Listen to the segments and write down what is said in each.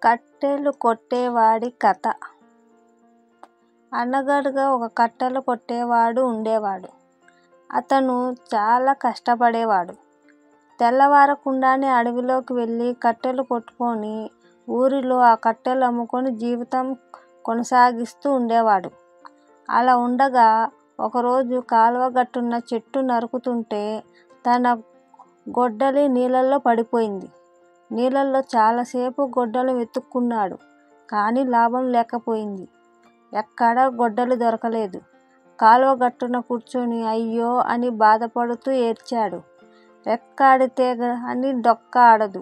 కట్టెలు కొట్టేవాడి కథ. అనగనగా ఒక కట్టెలు కొట్టేవాడు ఉండేవాడు. అతను చాలా కష్టపడేవాడు. తెల్లవారకుండానే అడవిలోకి వెళ్ళి కట్టెలు కొట్టుకొని ఊరిలో ఆ కట్టెలు అమ్ముకొని జీవితం కొనసాగిస్తూ ఉండేవాడు. అలా ఉండగా ఒకరోజు కాలువ గట్టున చెట్టు నరుకుతుంటే తన గొడ్డలి నీళ్ళల్లో పడిపోయింది. నీళ్ళల్లో చాలాసేపు గొడ్డలి వెతుక్కున్నాడు, కానీ లాభం లేకపోయింది. ఎక్కడా గొడ్డలి దొరకలేదు. కాలువ గట్టున కూర్చొని అయ్యో అని బాధపడుతూ ఏడ్చాడు. రెక్కాడితే అని డొక్క ఆడదు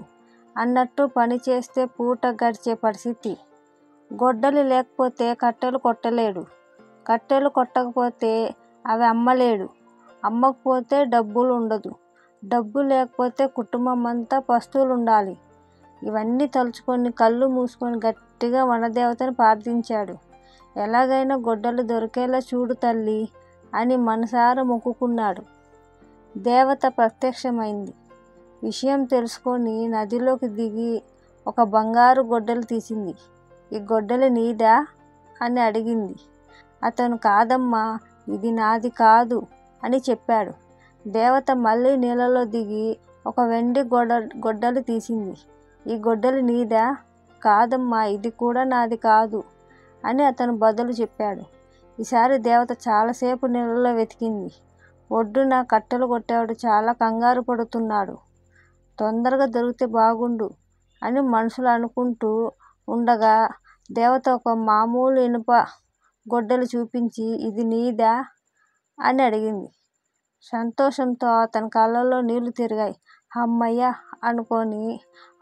అన్నట్టు పని చేస్తే పూట గడిచే పరిస్థితి. గొడ్డలి లేకపోతే కట్టెలు కొట్టలేడు. కట్టెలు కొట్టకపోతే అవి అమ్మలేడు. అమ్మకపోతే డబ్బులు ఉండదు. డబ్బు లేకపోతే కుటుంబం అంతా పస్తులు ఉండాలి. ఇవన్నీ తలుచుకొని కళ్ళు మూసుకొని గట్టిగా వనదేవతని ప్రార్థించాడు. ఎలాగైనా గొడ్డలు దొరికేలా చూడు తల్లి అని మనసారా మొక్కుకున్నాడు. దేవత ప్రత్యక్షమైంది. విషయం తెలుసుకొని నదిలోకి దిగి ఒక బంగారు గొడ్డలి తీసింది. ఈ గొడ్డలి నీదా అని అడిగింది. అతను కాదమ్మా, ఇది నాది కాదు అని చెప్పాడు. దేవత మళ్ళీ నీళ్ళలో దిగి ఒక వెండి గొడ్డలి తీసింది. ఈ గొడ్డలి నీదా? కాదమ్మా, ఇది కూడా నాది కాదు అని అతను బదులు చెప్పాడు. ఈసారి దేవత చాలాసేపు నీళ్ళలో వెతికింది. ఒడ్డున కట్టెలు కొట్టేవాడు చాలా కంగారు పడుతున్నాడు. తొందరగా దొరికితే బాగుండు అని మనుషులు అనుకుంటూ ఉండగా దేవత ఒక మామూలు ఇనుప గొడ్డలి చూపించి ఇది నీదా అని అడిగింది. సంతోషంతో అతని కళ్ళల్లో నీళ్లు తిరిగాయి. అమ్మయ్య అనుకొని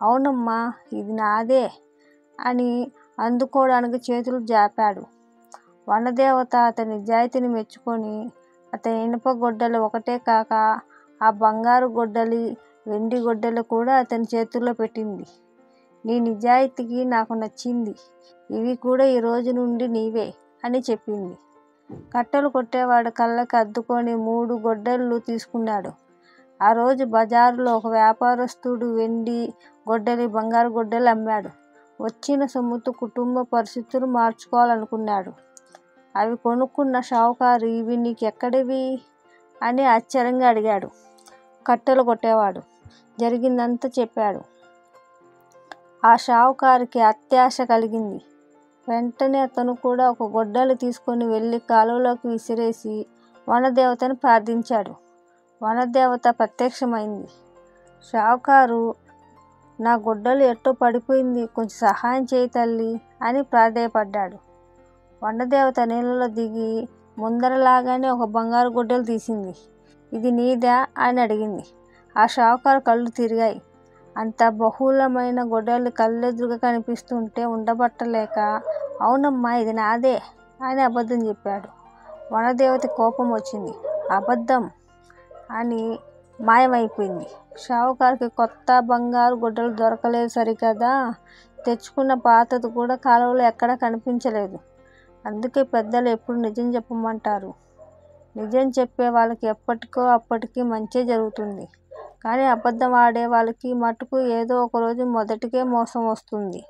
అవునమ్మా ఇది నాదే అని అందుకోవడానికి చేతులు జాపాడు. వనదేవత అతని నిజాయితీని మెచ్చుకొని అతని ఇనుప గొడ్డలి ఒకటే కాక ఆ బంగారు గొడ్డలి, వెండి గొడ్డలి కూడా అతని చేతుల్లో పెట్టింది. నీ నిజాయితీకి నాకు నచ్చింది. ఇవి కూడా ఈ రోజు నుండి నీవే అని చెప్పింది. కట్టెలు కొట్టేవాడు కళ్ళకి అద్దుకొని 3 గొడ్డళ్ళు తీసుకున్నాడు. ఆ రోజు బజారులో ఒక వ్యాపారస్తుడు వెండి గొడ్డలి, బంగారు గొడ్డలి అమ్మాడు. వచ్చిన సొమ్ముతో కుటుంబ పరిస్థితులు మార్చుకోవాలనుకున్నాడు. అవి కొనుక్కున్న షావుకారు ఇవి నీకు ఎక్కడివి అని ఆశ్చర్యంగా అడిగాడు. కట్టెలు కొట్టేవాడు జరిగిందంతా చెప్పాడు. ఆ షావుకారుకి అత్యాశ కలిగింది. వెంటనే అతను కూడా ఒక గొడ్డలి తీసుకొని వెళ్ళి కాలువలోకి విసిరేసి వనదేవతని ప్రార్థించాడు. వనదేవత ప్రత్యక్షమైంది. షావుకారు నా గొడ్డలి ఎట్టో పడిపోయింది, కొంచెం సహాయం చేయి తల్లి అని ప్రాధేయపడ్డాడు. వనదేవత నీళ్ళలో దిగి ముందరలాగానే ఒక బంగారు గొడ్డలి తీసింది. ఇది నీదా అని అడిగింది. ఆ షావుకారు కళ్ళు తిరిగాయి. అంత బహుళమైన గొడ్డలి కళ్ళెదురుగా కనిపిస్తుంటే ఉండబట్టలేక అవునమ్మా ఇది నాదే అని అబద్ధం చెప్పాడు. వనదేవత కోపం వచ్చింది. అబద్ధం అని మాయమైపోయింది. షావుకారుకి కొత్త బంగారు గొడ్డలు దొరకలేదు సరికదా, తెచ్చుకున్న పాతది కూడా కాలువలో ఎక్కడా కనిపించలేదు. అందుకే పెద్దలు ఎప్పుడు నిజం చెప్పమంటారు. నిజం చెప్పే వాళ్ళకి ఎప్పటికో అప్పటికి మంచే జరుగుతుంది. కానీ అబద్ధం ఆడే వాళ్ళకి మటుకు ఏదో ఒకరోజు మొదటికే మోసం వస్తుంది.